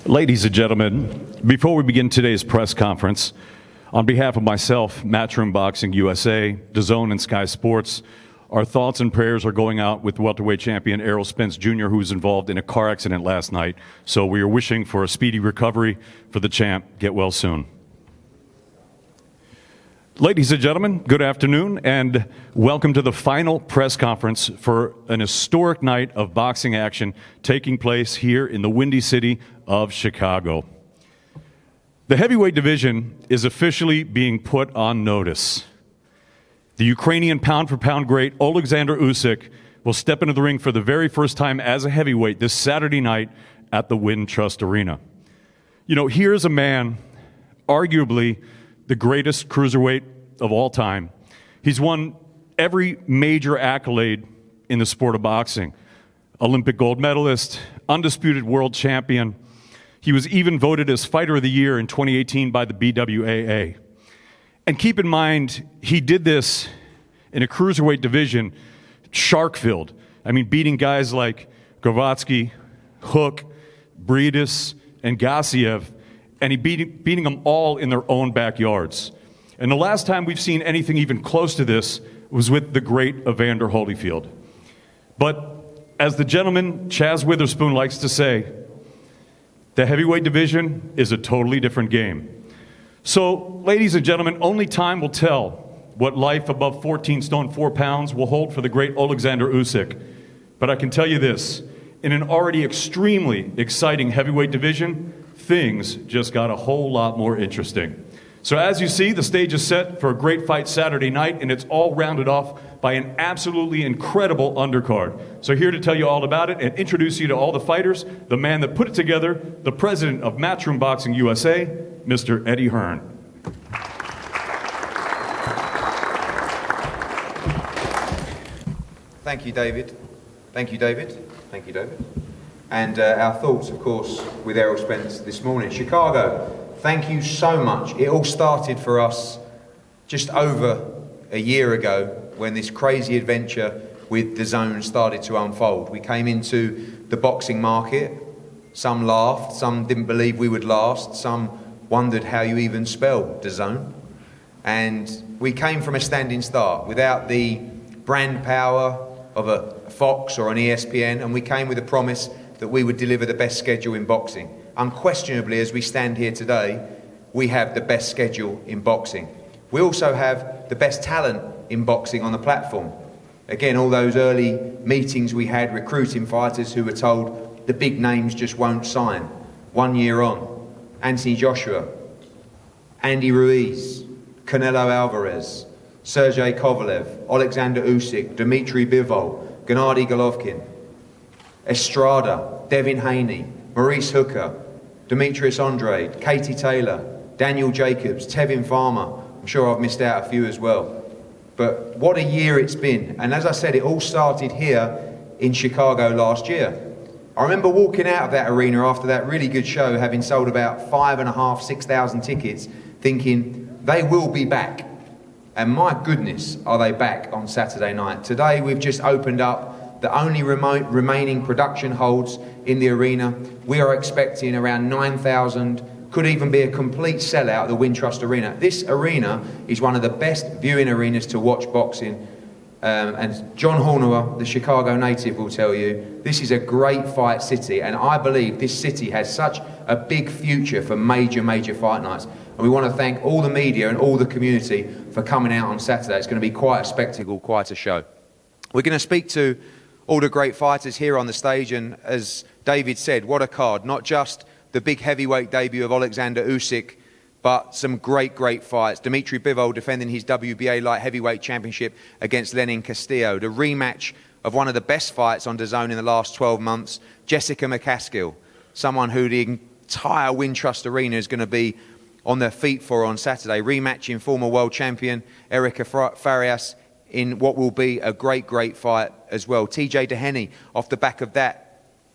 Ladies and gentlemen, before we begin today's press conference, on behalf of myself, Matchroom Boxing USA, DAZN, and Sky Sports, our thoughts and prayers are going out with welterweight champion Errol Spence Jr., who was involved in a car accident last night. So we are wishing for a speedy recovery for the champ. Get well soon. Ladies and gentlemen, good afternoon, and welcome to the final press conference for an historic night of boxing action taking place here in the Windy City of Chicago. The heavyweight division is officially being put on notice. The Ukrainian pound-for-pound great Oleksandr Usyk will step into the ring for the very first time as a heavyweight this Saturday night at the Wintrust Arena. You know, here's a man, arguably the greatest cruiserweight of all time. He's won every major accolade in the sport of boxing. Olympic gold medalist, undisputed world champion. He was even voted as Fighter of the Year in 2018 by the BWAA. And keep in mind, he did this in a cruiserweight division, shark-filled. I mean, beating guys like Gravatsky, Hook, Briedis, and Gassiev, and he beating them all in their own backyards. And the last time we've seen anything even close to this was with the great Evander Holyfield. But as the gentleman Chazz Witherspoon likes to say, the heavyweight division is a totally different game. So, ladies and gentlemen, only time will tell what life above 14 stone 4 pounds will hold for the great Oleksandr Usyk. But I can tell you this, in an already extremely exciting heavyweight division, things just got a whole lot more interesting. So as you see, the stage is set for a great fight Saturday night, and it's all rounded off by an absolutely incredible undercard. So here to tell you all about it and introduce you to all the fighters, the man that put it together, the president of Matchroom Boxing USA, Mr. Eddie Hearn. Thank you, David. Thank you, David. Thank you, David. And our thoughts, of course, with Errol Spence this morning. Chicago, thank you so much. It all started for us just over a year ago when this crazy adventure with DAZN started to unfold. We came into the boxing market. Some laughed, some didn't believe we would last, some wondered how you even spell DAZN. And we came from a standing start without the brand power of a Fox or an ESPN, and we came with a promise that we would deliver the best schedule in boxing. Unquestionably, as we stand here today, we have the best schedule in boxing. We also have the best talent in boxing on the platform. Again, all those early meetings we had recruiting fighters who were told the big names just won't sign. 1 year on, Anthony Joshua, Andy Ruiz, Canelo Alvarez, Sergey Kovalev, Alexander Usyk, Dmitry Bivol, Gennady Golovkin, Estrada, Devin Haney, Maurice Hooker, Demetrius Andrade, Katie Taylor, Daniel Jacobs, Tevin Farmer. I'm sure I've missed out a few as well. But what a year it's been. And as I said, it all started here in Chicago last year. I remember walking out of that arena after that really good show, having sold about 5,500, 6,000 tickets, thinking they will be back. And my goodness, are they back on Saturday night. Today we've just opened up the only remaining production holds in the arena. We are expecting around 9,000, could even be a complete sellout of the Wintrust Arena. This arena is one of the best viewing arenas to watch boxing. And John Horner, the Chicago native, will tell you, this is a great fight city, and I believe this city has such a big future for major fight nights. And we want to thank all the media and all the community for coming out on Saturday. It's going to be quite a spectacle, quite a show. We're going to speak to all the great fighters here on the stage, and as David said, what a card. Not just the big heavyweight debut of Oleksandr Usyk, but some great fights. Dmitry Bivol defending his WBA light heavyweight championship against Lenin Castillo. The rematch of one of the best fights on DAZN in the last 12 months. Jessica Mccaskill, someone who the entire Wintrust Arena is going to be on their feet for on Saturday. Rematching former world champion Erica Farias in what will be a great fight as well. TJ Dehenny off the back of that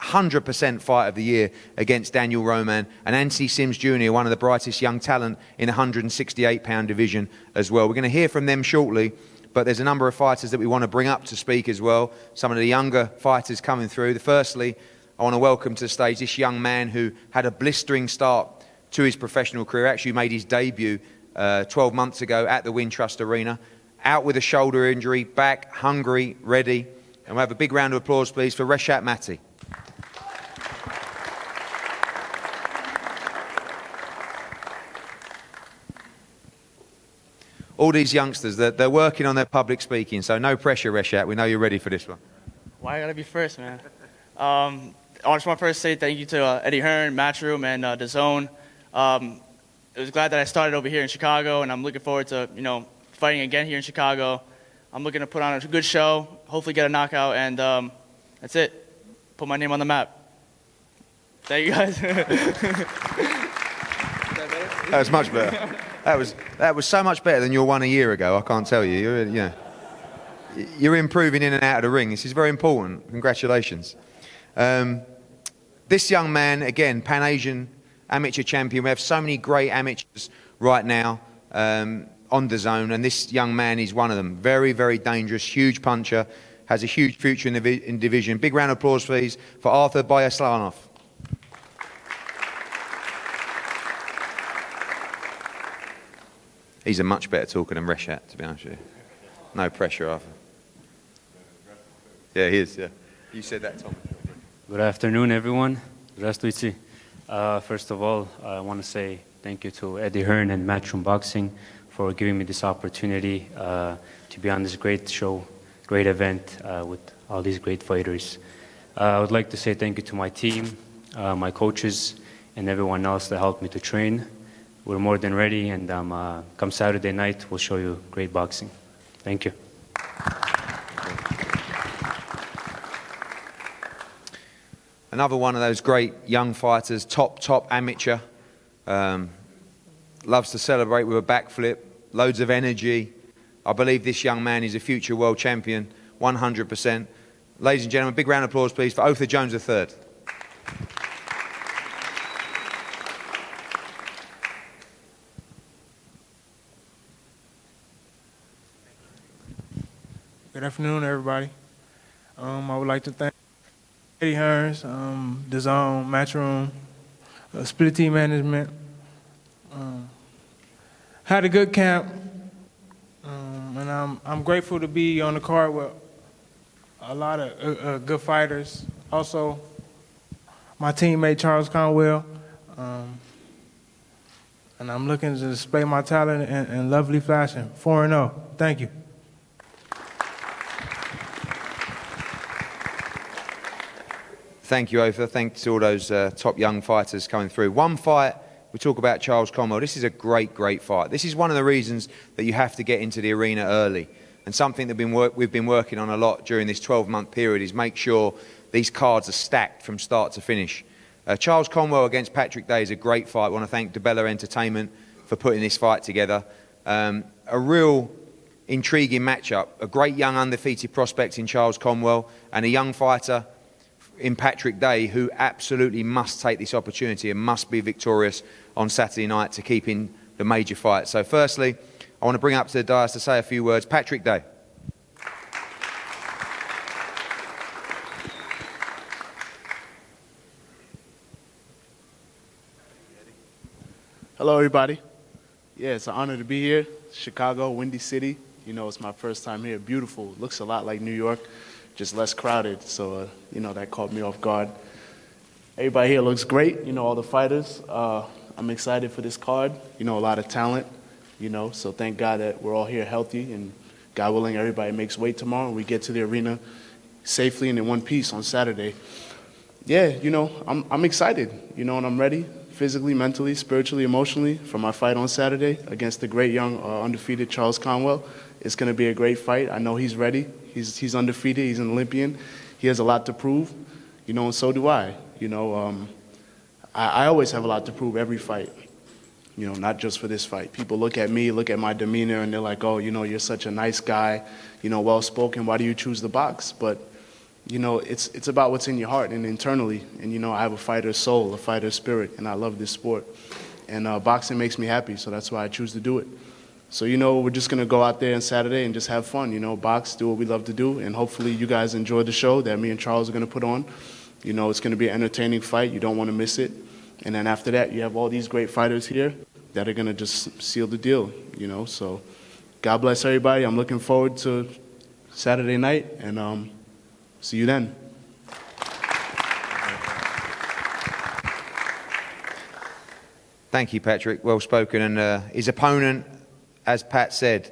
100% fight of the year against Daniel Roman, and Anthony Sims Jr., one of the brightest young talent in the 168-pound division as well. We're going to hear from them shortly, but there's a number of fighters that we want to bring up to speak as well. Some of the younger fighters coming through. Firstly, I want to welcome to the stage this young man who had a blistering start to his professional career. Actually made his debut 12 months ago at the Wintrust Arena. Out with a shoulder injury, back, hungry, ready. And we'll have a big round of applause, please, for Reshat Mati. All these youngsters, they're working on their public speaking, so no pressure, Reshat. We know you're ready for this one. Why I gotta be first, man? I just want to first say thank you to Eddie Hearn, Matchroom, and The Zone. I was glad that I started over here in Chicago, and I'm looking forward to, fighting again here in Chicago. I'm looking to put on a good show, hopefully get a knockout, and that's it. Put my name on the map. Thank you, guys. That was much better. That was so much better than your one a year ago. I can't tell you. You're improving in and out of the ring. This is very important. Congratulations. This young man, again, Pan-Asian amateur champion. We have so many great amateurs right now on the zone, and this young man is one of them. Very, very dangerous, huge puncher, has a huge future in the division. Big round of applause, please, for Arthur Bayaslanov. He's a much better talker than Reshat, to be honest with you. No pressure, Arthur. Yeah, he is, yeah. You said that, Tom. Good afternoon, everyone. Здравствуйте. First of all, I want to say thank you to Eddie Hearn and Matchroom Boxing for giving me this opportunity to be on this great show, great event with all these great fighters. I would like to say thank you to my team, my coaches, and everyone else that helped me to train. We're more than ready, and come Saturday night, we'll show you great boxing. Thank you. Another one of those great young fighters, top amateur. Loves to celebrate with a backflip, loads of energy. I believe this young man is a future world champion, 100%. Ladies and gentlemen, big round of applause, please, for Otha Jones III. Good afternoon, everybody. I would like to thank Eddie Hearns, The Zone, Matchroom, Split Team Management. Had a good camp, and I'm grateful to be on the card with a lot of good fighters. Also, my teammate Charles Conwell, and I'm looking to display my talent in lovely fashion. 4-0. Thank you. Thank you, Otha. Thanks to all those top young fighters coming through. One fight, we talk about Charles Commonwealth. This is a great fight. This is one of the reasons that you have to get into the arena early. And something that we've been working on a lot during this 12-month period is make sure these cards are stacked from start to finish. Charles Commonwealth against Patrick Day is a great fight. I want to thank DeBella Entertainment for putting this fight together. A real intriguing matchup. A great young undefeated prospect in Charles Commonwealth and a young fighter in Patrick Day, who absolutely must take this opportunity and must be victorious on Saturday night to keep in the major fight. So firstly, I want to bring up to the dais to say a few words, Patrick Day. Hello, everybody. Yeah, it's an honor to be here. Chicago, Windy City. It's my first time here. Beautiful. Looks a lot like New York, just less crowded. So, that caught me off guard. Everybody here looks great. All the fighters. I'm excited for this card. A lot of talent. So thank God that we're all here healthy, and God willing, everybody makes weight tomorrow and we get to the arena safely and in one piece on Saturday. Yeah, I'm excited, and I'm ready physically, mentally, spiritually, emotionally for my fight on Saturday against the great young undefeated Charles Conwell. It's going to be a great fight. I know he's ready. He's undefeated. He's an Olympian. He has a lot to prove, and so do I. I always have a lot to prove every fight. Not just for this fight. People look at me, look at my demeanor, and they're like, oh, you're such a nice guy, well-spoken. Why do you choose the box? But, it's about what's in your heart and internally. And, I have a fighter's soul, a fighter's spirit, and I love this sport. And boxing makes me happy, so that's why I choose to do it. So, we're just going to go out there on Saturday and just have fun, box, do what we love to do, and hopefully you guys enjoy the show that me and Charles are going to put on. You know, it's going to be an entertaining fight. You don't want to miss it. And then after that, you have all these great fighters here that are going to just seal the deal, you know. So God bless everybody. I'm looking forward to Saturday night, and see you then. Thank you, Patrick. Well spoken. And his opponent, as Pat said,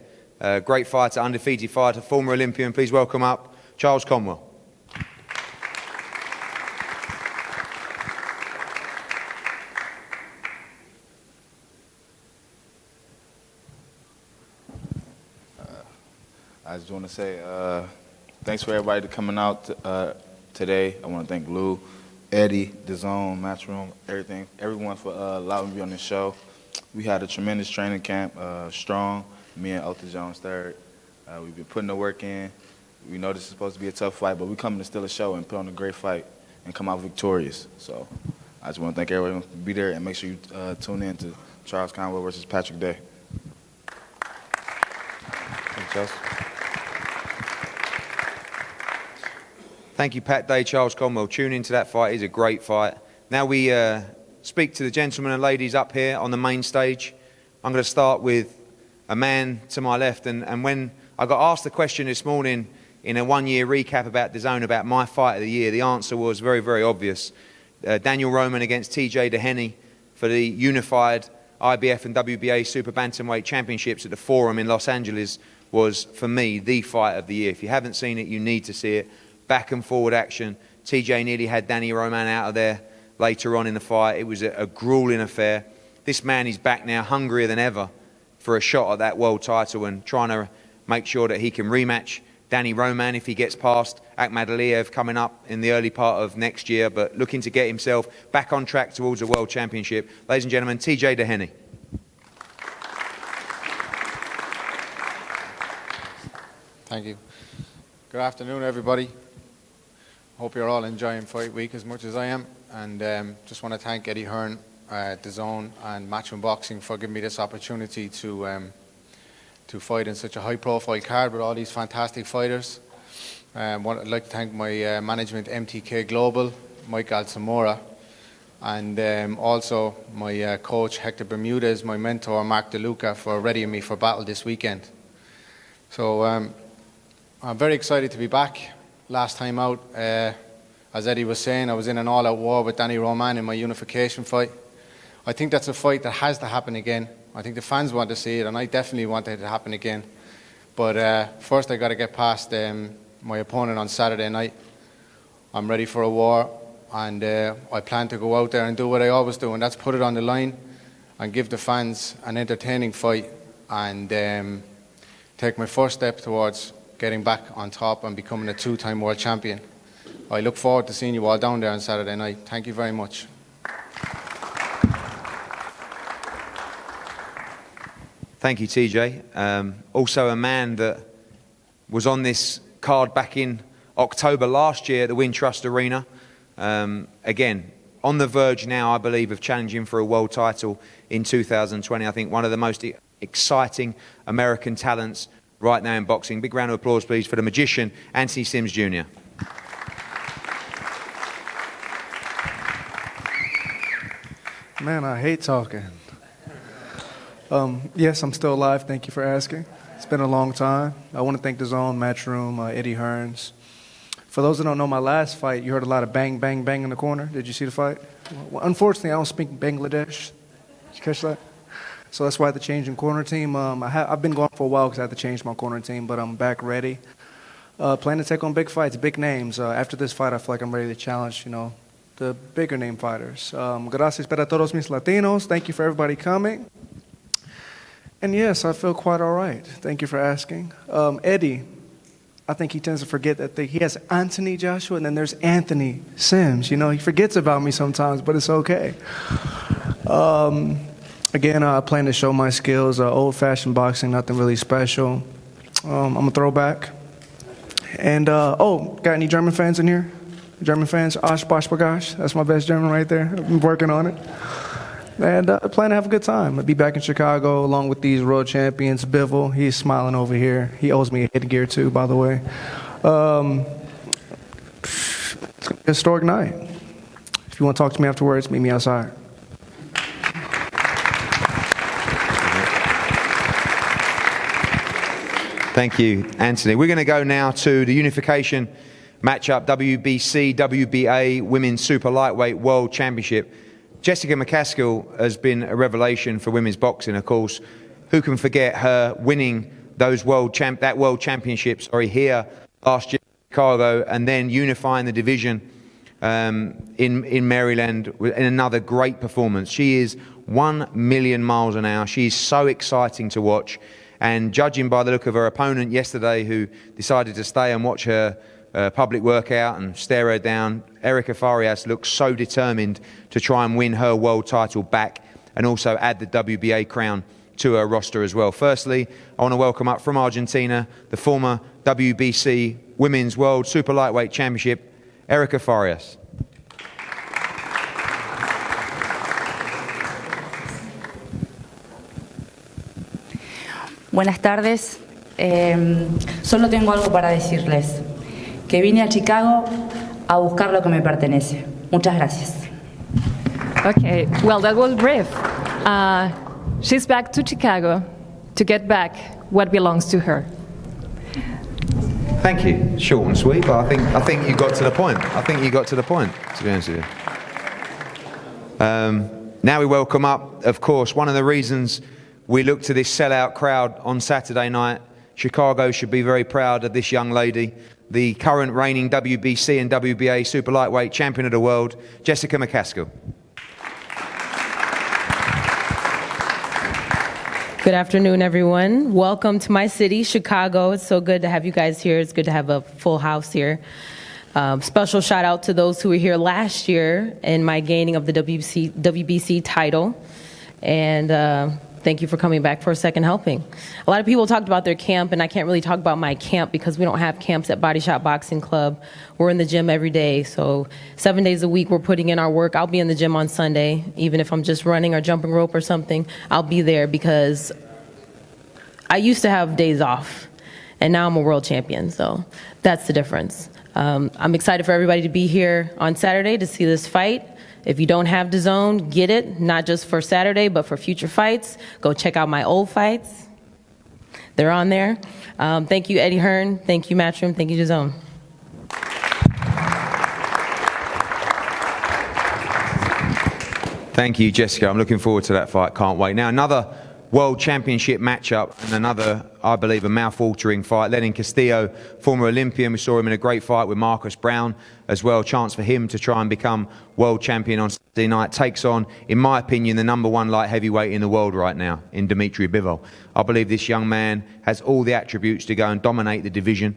great fighter, undefeated fighter, former Olympian. Please welcome up Charles Commonwealth. I just want to say thanks for everybody coming out today. I want to thank Lou, Eddie, DAZN, Matchroom, everyone for allowing me to be on this show. We had a tremendous training camp, strong. Me and Elton Jones third. We've been putting the work in. We know this is supposed to be a tough fight, but we're coming to steal a show and put on a great fight and come out victorious. So I just want to thank everyone for being there, and make sure you tune in to Charles Conwell versus Patrick Day. Thanks, Charles. Thank you, Pat Day, Charles Conwell. Tune into that fight. It's a great fight. Now we speak to the gentlemen and ladies up here on the main stage. I'm going to start with a man to my left. And when I got asked the question this morning in a one-year recap about DAZN, about my fight of the year, the answer was very, very obvious. Daniel Roman against TJ Dehenny for the unified IBF and WBA Super Bantamweight Championships at the Forum in Los Angeles was, for me, the fight of the year. If you haven't seen it, you need to see it. Back and forward action. TJ nearly had Danny Roman out of there later on in the fight. It was a grueling affair. This man is back now, hungrier than ever for a shot at that world title and trying to make sure that he can rematch Danny Roman if he gets past Akhmadaliev coming up in the early part of next year, but looking to get himself back on track towards a world championship. Ladies and gentlemen, TJ Dehenny. Thank you. Good afternoon, everybody. Hope you're all enjoying Fight Week as much as I am, and just want to thank Eddie Hearn, DAZN, and Matchroom Boxing for giving me this opportunity to fight in such a high-profile card with all these fantastic fighters. I'd like to thank my management, MTK Global, Mike Alzamora, and also my coach, Hector Bermudez, my mentor, Mark DeLuca, for readying me for battle this weekend. So I'm very excited to be back. Last time out, as Eddie was saying, I was in an all-out war with Danny Roman in my unification fight. I think that's a fight that has to happen again. I think the fans want to see it, and I definitely want it to happen again. But first I got to get past my opponent on Saturday night. I'm ready for a war, and I plan to go out there and do what I always do, and that's put it on the line and give the fans an entertaining fight, and take my first step towards getting back on top and becoming a two-time world champion. I look forward to seeing you all down there on Saturday night. Thank you very much. Thank you, TJ. Also a man that was on this card back in October last year at the Wintrust Arena. Again, on the verge now, I believe, of challenging for a world title in 2020. I think one of the most exciting American talents right now in boxing. Big round of applause, please, for the magician, Anthony Sims Jr. Man, I hate talking. Yes, I'm still alive. Thank you for asking. It's been a long time. I want to thank DAZN, Matchroom, Eddie Hearns. For those that don't know my last fight, you heard a lot of bang, bang, bang in the corner. Did you see the fight? Well, unfortunately, I don't speak Bangladesh. Did you catch that? So that's why I had to change in corner team. I've been gone for a while because I had to change my corner team, but I'm back ready. Planning to take on big fights, big names. After this fight, I feel like I'm ready to challenge, the bigger name fighters. Gracias para todos mis Latinos. Thank you for everybody coming. And yes, I feel quite all right. Thank you for asking. Eddie, I think he tends to forget that he has Anthony Joshua and then there's Anthony Sims. He forgets about me sometimes, but it's okay. Again, I plan to show my skills. Old-fashioned boxing, nothing really special. I'm a throwback. And, got any German fans in here? German fans? Osh, bosh, bagash. That's my best German right there. I've been working on it. And I plan to have a good time. I'll be back in Chicago along with these world champions. Bivol, he's smiling over here. He owes me a headgear too, by the way. Historic night. If you want to talk to me afterwards, meet me outside. Thank you, Anthony. We're going to go now to the unification matchup, WBC, WBA Women's Super Lightweight World Championship. Jessica Mccaskill has been a revelation for women's boxing, of course. Who can forget her winning those world championships here last year in Chicago, and then unifying the division in Maryland in another great performance. She is 1 million miles an hour. She is so exciting to watch. And judging by the look of her opponent yesterday, who decided to stay and watch her public workout and stare her down, Erika Farias looks so determined to try and win her world title back and also add the WBA crown to her roster as well. Firstly, I want to welcome up from Argentina, the former WBC Women's World Super Lightweight Championship, Erika Farias. Buenas tardes. Solo tengo algo para decirles. Que vine a Chicago a buscar lo que me pertenece. Muchas gracias. Okay, well, that was brief. She's back to Chicago to get back what belongs to her. Thank you. Short and sweet, but I think you got to the point. I think you got to the point, to be honest with you. Now we welcome up, of course, one of the reasons we look to this sellout crowd on Saturday night. Chicago should be very proud of this young lady, the current reigning WBC and WBA Super Lightweight Champion of the World, Jessica Mccaskill. Good afternoon, everyone. Welcome to my city, Chicago. It's so good to have you guys here. It's good to have a full house here. Special shout out to those who were here last year in my gaining of the WBC title. And thank you for coming back for a second helping. A lot of people talked about their camp, and I can't really talk about my camp because we don't have camps at Body Shop Boxing Club. We're in the gym every day, so 7 days a week we're putting in our work. I'll be in the gym on Sunday, even if I'm just running or jumping rope or something. I'll be there because I used to have days off, and now I'm a world champion, so that's the difference. I'm excited for everybody to be here on Saturday to see this fight. If you don't have DAZN, get it, not just for Saturday, but for future fights. Go check out my old fights. They're on there. Thank you, Eddie Hearn. Thank you, Matchroom. Thank you, DAZN. Thank you, Jessica. I'm looking forward to that fight. Can't wait. Now, another World Championship matchup and another, I believe, a mouth-watering fight. Lenin Castillo, former Olympian. We saw him in a great fight with Marcus Brown as well. Chance for him to try and become world champion on Saturday night. Takes on, in my opinion, the #1 light heavyweight in the world right now in Dmitry Bivol. I believe this young man has all the attributes to go and dominate the division.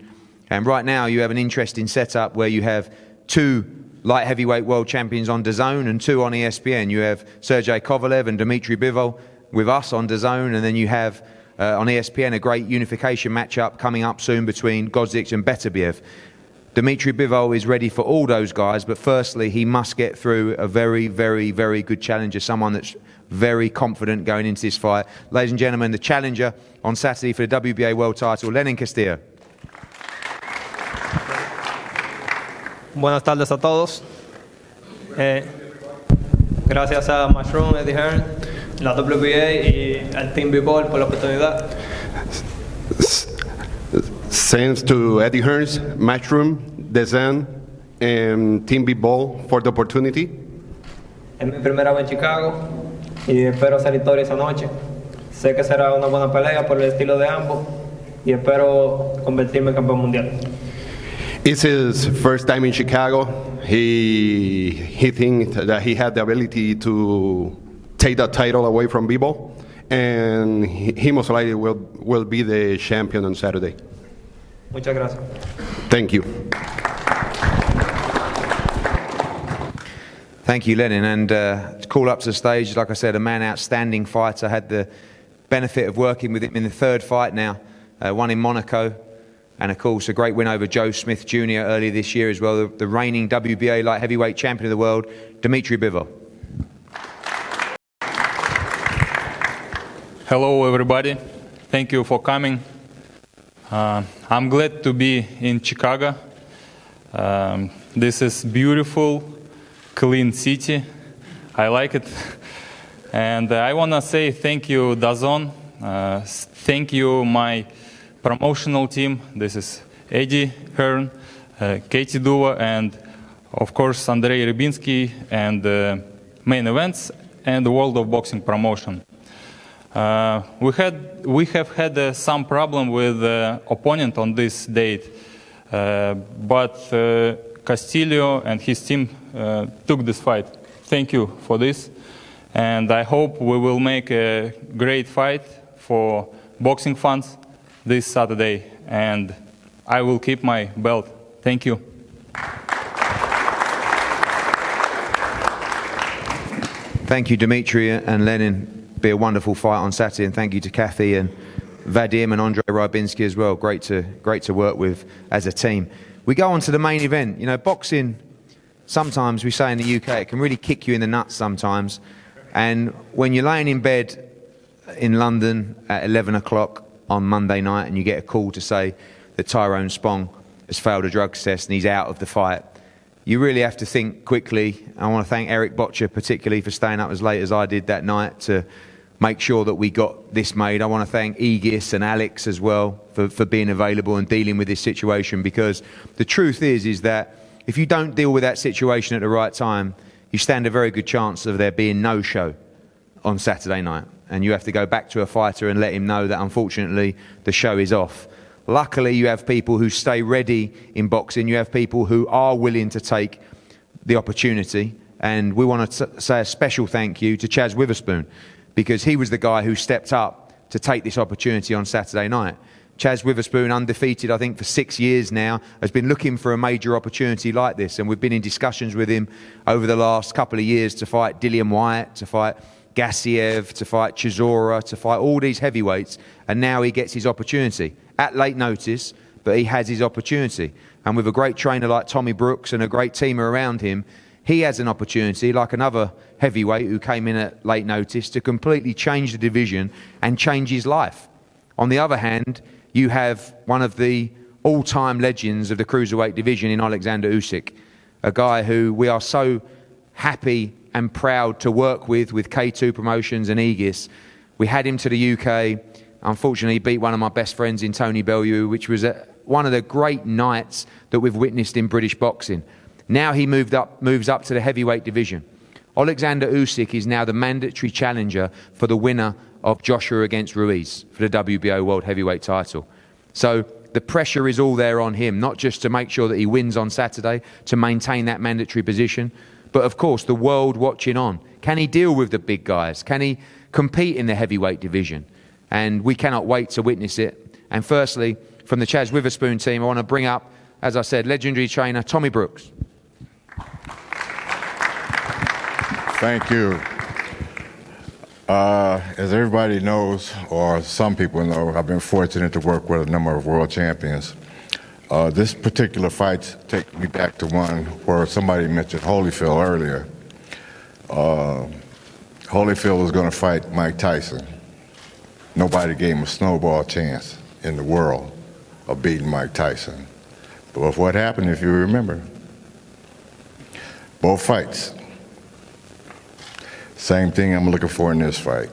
And right now you have an interesting setup where you have 2 light heavyweight world champions on DAZN and 2 on ESPN. You have Sergey Kovalev and Dmitry Bivol with us on DAZN, and then you have on ESPN a great unification matchup coming up soon between Godzik and Beterbiev. Dmitry Bivol is ready for all those guys, but firstly he must get through a very, very, very good challenger, someone that's very confident going into this fight. Ladies and gentlemen, the challenger on Saturday for the WBA world title, Lenin Castillo. Buenas tardes a todos. Gracias a Matchroom, Eddie Hearn, la WBA y al Team Bivol por la oportunidad. Thanks to Eddie Hearns, Matchroom, DAZN, and Team Bivol for the opportunity. Es mi primera vez en Chicago y espero hacer historia esa noche. Sé que será una buena pelea por el estilo de ambos y espero convertirme en campeón mundial. It's his first time in Chicago. He thinks that he had the ability to take the title away from Bivol, and he most likely will be the champion on Saturday. Muchas gracias. Thank you. Thank you, Lenin. And to call up to the stage, like I said, a man outstanding fighter. Had the benefit of working with him in the 3rd fight now, one in Monaco. And of course, a great win over Joe Smith Jr. earlier this year as well, the reigning WBA light heavyweight champion of the world, Dmitry Bivol. Hello, everybody. Thank you for coming. I'm glad to be in Chicago. This is beautiful, clean city. I like it. And I want to say thank you, DAZN. Thank you, my promotional team. This is Eddie Hearn, Katie Duva, and of course Andrei Rybinski, and Main Events and the World of Boxing Promotion. We have had some problem with the opponent on this date, but Castillo and his team took this fight. Thank you for this, and I hope we will make a great fight for boxing fans this Saturday, and I will keep my belt. Thank you. Thank you, Dmitry and Lenin. Be a wonderful fight on Saturday, and thank you to Kathy and Vadim and Andrei Rybinski as well. Great to work with as a team. We go on to the main event. You know, boxing, sometimes we say in the UK, it can really kick you in the nuts sometimes. And when you're laying in bed in London at 11 o'clock on Monday night and you get a call to say that Tyrone Spong has failed a drugs test and he's out of the fight, you really have to think quickly. I want to thank Eric Botcher particularly for staying up as late as I did that night to make sure that we got this made. I want to thank Aegis and Alex as well for being available and dealing with this situation, because the truth is that if you don't deal with that situation at the right time, you stand a very good chance of there being no show on Saturday night. And you have to go back to a fighter and let him know that unfortunately the show is off. Luckily, you have people who stay ready in boxing. You have people who are willing to take the opportunity. And we want to say a special thank you to Chazz Witherspoon, because he was the guy who stepped up to take this opportunity on Saturday night. Chazz Witherspoon, undefeated, I think, for 6 years now, has been looking for a major opportunity like this. And we've been in discussions with him over the last couple of years to fight Dillian Whyte, to fight Gassiev, to fight Chisora, to fight all these heavyweights. And now he gets his opportunity at late notice, but he has his opportunity. And with a great trainer like Tommy Brooks and a great team around him, he has an opportunity, like another heavyweight who came in at late notice, to completely change the division and change his life. On the other hand, you have one of the all-time legends of the cruiserweight division in Oleksandr Usyk, a guy who we are so happy and proud to work with K2 Promotions and Aegis. We had him to the UK. Unfortunately, he beat one of my best friends in Tony Bellew, which was one of the great nights that we've witnessed in British boxing. Now he moves up to the heavyweight division. Oleksandr Usyk is now the mandatory challenger for the winner of Joshua against Ruiz for the WBO World Heavyweight title. So the pressure is all there on him, not just to make sure that he wins on Saturday, to maintain that mandatory position, but of course the world watching on. Can he deal with the big guys? Can he compete in the heavyweight division? And we cannot wait to witness it. And firstly, from the Chazz Witherspoon team, I want to bring up, as I said, legendary trainer Tommy Brooks. Thank you. As everybody knows, or some people know, I've been fortunate to work with a number of world champions. This particular fight takes me back to one where somebody mentioned Holyfield earlier. Holyfield was going to fight Mike Tyson. Nobody gave him a snowball chance in the world of beating Mike Tyson. But what happened, if you remember? Both fights. Same thing I'm looking for in this fight.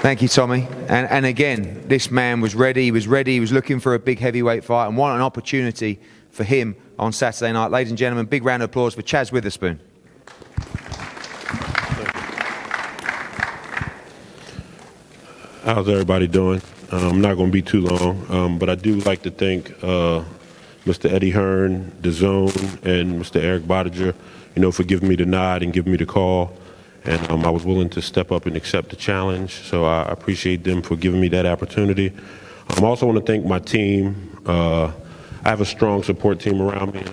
Thank you, Tommy. And again, this man was ready. He was ready. He was looking for a big heavyweight fight, and what an opportunity for him on Saturday night. Ladies and gentlemen, big round of applause for Chazz Witherspoon. How's everybody doing? I'm not going to be too long, but I do like to thank Mr. Eddie Hearn, DAZN, and Mr. Eric Bottiger, for giving me the nod and giving me the call. And I was willing to step up and accept the challenge, so I appreciate them for giving me that opportunity. I also want to thank my team. I have a strong support team around me.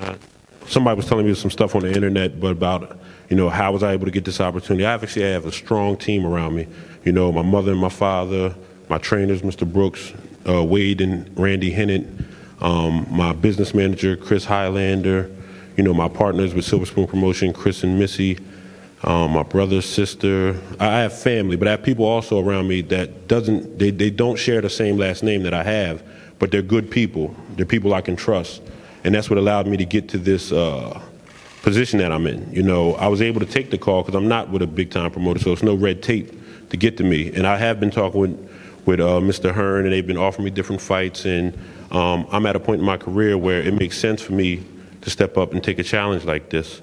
Somebody was telling me some stuff on the internet, but about how was I able to get this opportunity. I have a strong team around me. My mother and my father, my trainers, Mr. Brooks, Wade and Randy Hennett, my business manager, Chris Highlander, my partners with Silver Spoon Promotion, Chris and Missy, my brother, sister. I have family, but I have people also around me that they don't share the same last name that I have, but they're good people. They're people I can trust. And that's what allowed me to get to this position that I'm in. You know, I was able to take the call because I'm not with a big-time promoter, so it's no red tape to get to me. And I have been talking with Mr. Hearn, and they've been offering me different fights. And I'm at a point in my career where it makes sense for me to step up and take a challenge like this.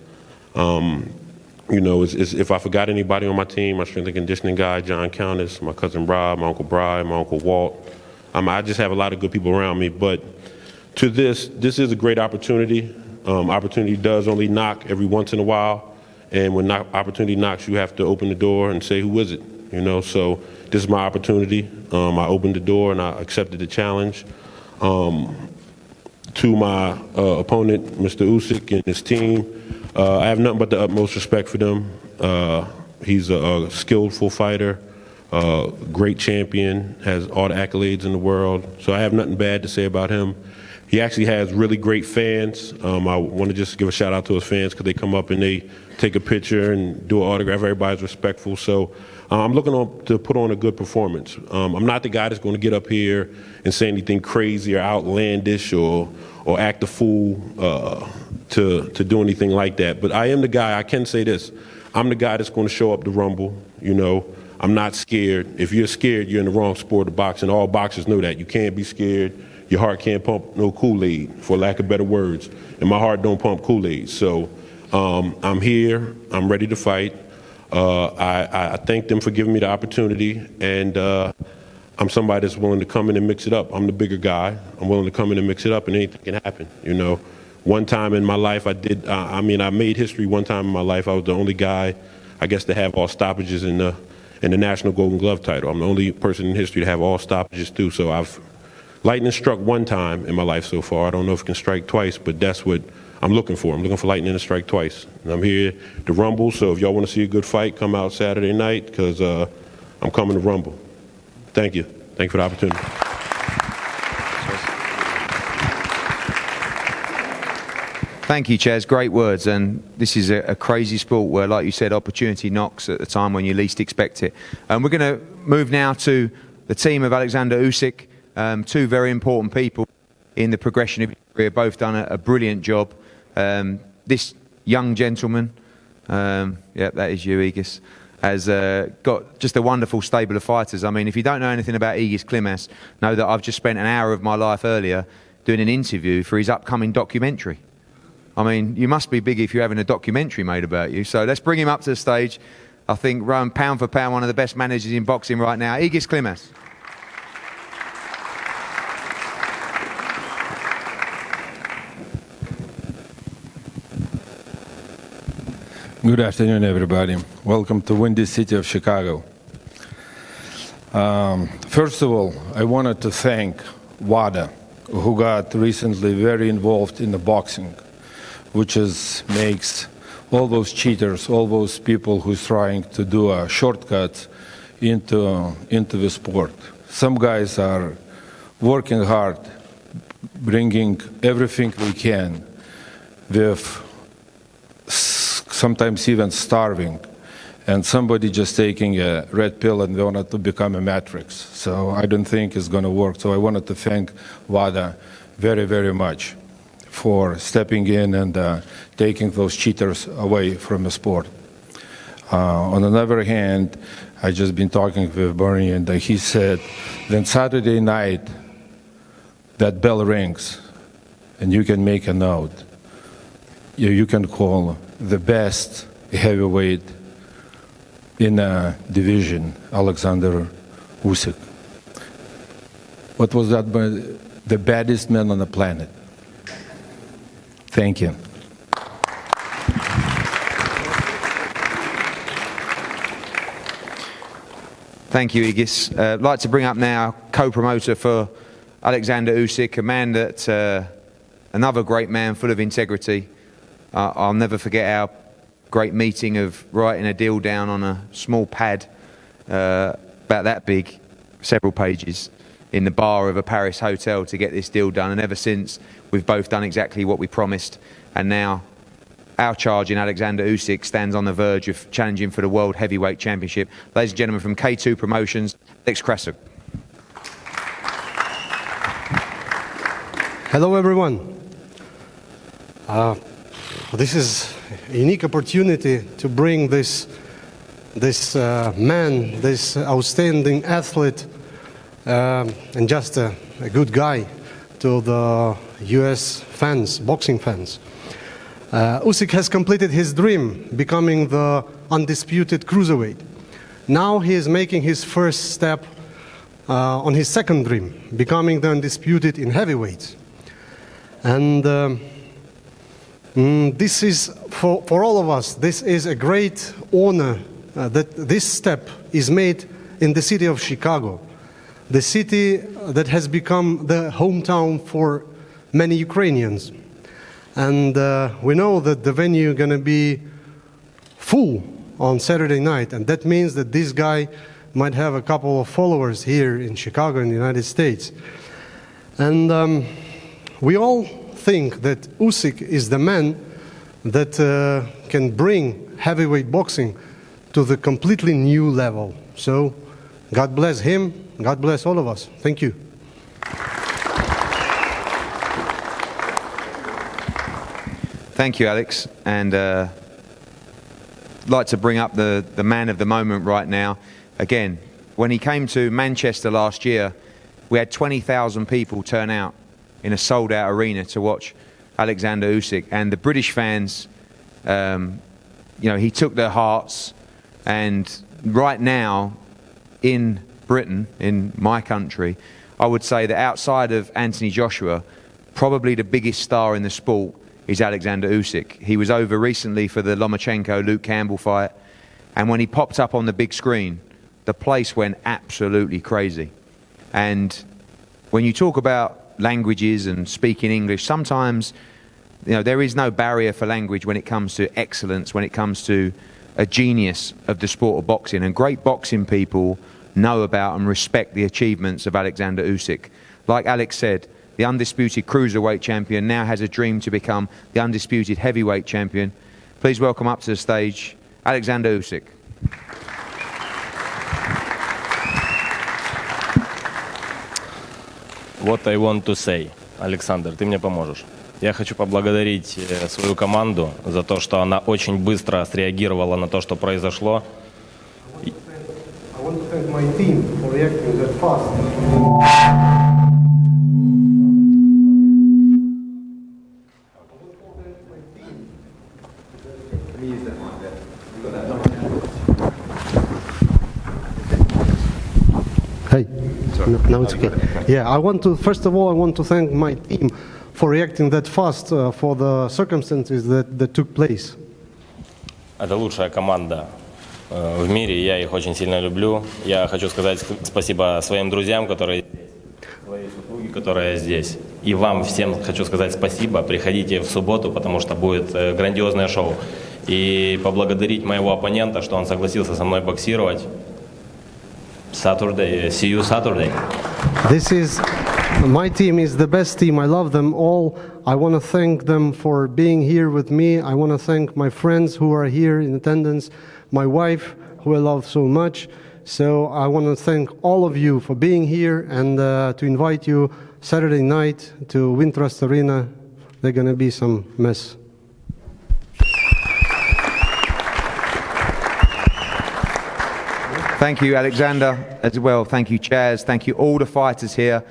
You know, if I forgot anybody on my team, my strength and conditioning guy, John Countess, my cousin Rob, my Uncle Brian, my Uncle Walt. I just have a lot of good people around me. But to this is a great opportunity. Opportunity does only knock every once in a while. And when opportunity knocks, you have to open the door and say, who is it? You know, so this is my opportunity. I opened the door and I accepted the challenge. To my opponent, Mr. Usyk and his team, I have nothing but the utmost respect for them. He's a skillful fighter, great champion, has all the accolades in the world. So I have nothing bad to say about him. He actually has really great fans. I want to just give a shout out to his fans because they come up and they take a picture and do an autograph. Everybody's respectful. So I'm looking to put on a good performance. I'm not the guy that's going to get up here and say anything crazy or outlandish or act a fool to do anything like that. But I am the guy, I can say this, I'm the guy that's going to show up to Rumble. You know, I'm not scared. If you're scared, you're in the wrong sport of boxing. All boxers know that. You can't be scared. Your heart can't pump no Kool-Aid, for lack of better words. And my heart don't pump Kool-Aid. So I'm here. I'm ready to fight. I thank them for giving me the opportunity. And I'm somebody that's willing to come in and mix it up. I'm the bigger guy. I'm willing to come in and mix it up, and anything can happen. You know, one time in my life I did, I made history one time in my life. I was the only guy, I guess, to have all stoppages in the National Golden Glove title. I'm the only person in history to have all stoppages too. So lightning struck one time in my life so far. I don't know if it can strike twice, but that's what I'm looking for. I'm looking for lightning to strike twice. And I'm here to Rumble, so if y'all want to see a good fight, come out Saturday night, because I'm coming to Rumble. Thank you. Thank you for the opportunity. Thank you, Chaz. Great words. And this is a crazy sport where, like you said, opportunity knocks at the time when you least expect it. And we're going to move now to the team of Oleksandr Usyk. Two very important people in the progression of his career, both done a brilliant job. This young gentleman, yeah, that is you, Egis, has got just a wonderful stable of fighters. I mean, if you don't know anything about Egis Klimas, know that I've just spent an hour of my life earlier doing an interview for his upcoming documentary. I mean, you must be big if you're having a documentary made about you. So let's bring him up to the stage. I think, pound for pound, one of the best managers in boxing right now, Egis Klimas. Good afternoon, everybody. Welcome to Windy City of Chicago. First of all, I wanted to thank WADA, who got recently very involved in the boxing, which makes all those cheaters, all those people who's trying to do shortcuts into the sport. Some guys are working hard, bringing everything they can, with sometimes even starving, and somebody just taking a red pill and wanted to become a matrix. So I don't think it's going to work. So I wanted to thank WADA very, very much for stepping in and taking those cheaters away from the sport. On the other hand, I just been talking with Bernie, and he said, then Saturday night, that bell rings, and you can make a note. You can call the best heavyweight in a division, Oleksandr Usyk. What was that? The baddest man on the planet. Thank you. Thank you, Egis. I'd like to bring up now co-promoter for Oleksandr Usyk, a man that, another great man full of integrity. I'll never forget our great meeting of writing a deal down on a small pad about that big, several pages, in the bar of a Paris hotel to get this deal done. And ever since, we've both done exactly what we promised. And now our charging Oleksandr Usyk stands on the verge of challenging for the World Heavyweight Championship. Ladies and gentlemen, from K2 Promotions, Oleksandr. Hello, everyone. This is a unique opportunity to bring this man, this outstanding athlete, and just a good guy to the U.S. fans, boxing fans. Usyk has completed his dream, becoming the undisputed cruiserweight. Now he is making his first step on his second dream, becoming the undisputed in heavyweights. And this is, for all of us, this is a great honor that this step is made in the city of Chicago, the city that has become the hometown for many Ukrainians. And we know that the venue is going to be full on Saturday night, and that means that this guy might have a couple of followers here in Chicago in the United States. And we all think that Usyk is the man that can bring heavyweight boxing to the completely new level. So God bless him, God bless all of us. Thank you. Thank you, Alex. And I'd like to bring up the man of the moment right now. Again, when he came to Manchester last year, we had 20,000 people turn out in a sold-out arena to watch Oleksandr Usyk. And the British fans, he took their hearts. And right now, in Britain, in my country, I would say that outside of Anthony Joshua, probably the biggest star in the sport is Oleksandr Usyk. He was over recently for the Lomachenko-Luke Campbell fight, and when he popped up on the big screen, the place went absolutely crazy. And when you talk about languages and speaking English, sometimes there is no barrier for language when it comes to excellence, when it comes to a genius of the sport of boxing. And great boxing people know about and respect the achievements of Oleksandr Usyk. Like Alex said, the undisputed cruiserweight champion now has a dream to become the undisputed heavyweight champion. Please welcome up to the stage, Oleksandr Usyk. What I want to say. Александр, ты мне поможешь. Я хочу поблагодарить свою команду за то, что она очень быстро среагировала на то, что произошло. I want to thank my team for reacting that fast. Hey, no, it's okay. Yeah, first of all, I want to thank my team for reacting that fast for the circumstances that took place. Это лучшая команда в мире, я их очень сильно люблю. Я хочу сказать спасибо своим друзьям, которые своей супруге, которая здесь. И вам всем хочу сказать спасибо. Приходите в субботу, потому что будет грандиозное шоу. И поблагодарить моего оппонента, что он согласился со мной боксировать. Saturday, see you Saturday. My team is the best team. I love them all. I want to thank them for being here with me. I want to thank my friends who are here in attendance, my wife, who I love so much. So I want to thank all of you for being here and to invite you Saturday night to Wintrust Arena. There's going to be some mess. Thank you, Alexander, as well. Thank you, Chaz. Thank you, all the fighters here.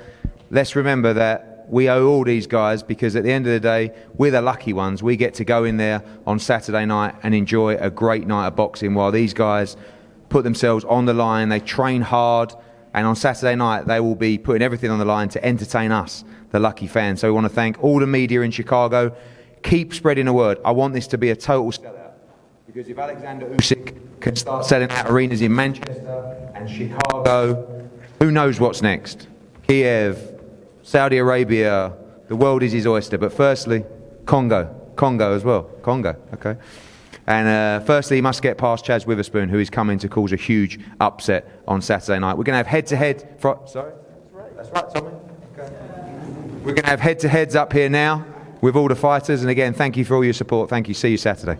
Let's remember that we owe all these guys because at the end of the day, we're the lucky ones. We get to go in there on Saturday night and enjoy a great night of boxing while these guys put themselves on the line. They train hard, and on Saturday night, they will be putting everything on the line to entertain us, the lucky fans. So we want to thank all the media in Chicago. Keep spreading the word. I want this to be a total sellout. Because if Oleksandr Usyk can start selling out arenas in Manchester and Chicago, who knows what's next? Kiev, Saudi Arabia, the world is his oyster. But firstly, Congo as well. Congo, okay. And firstly, he must get past Chazz Witherspoon, who is coming to cause a huge upset on Saturday night. We're going to have head-to-head... Sorry? That's right, Tommy. Okay. We're going to have head-to-heads up here now. with all the fighters. And again, thank you for all your support. Thank you. See you Saturday.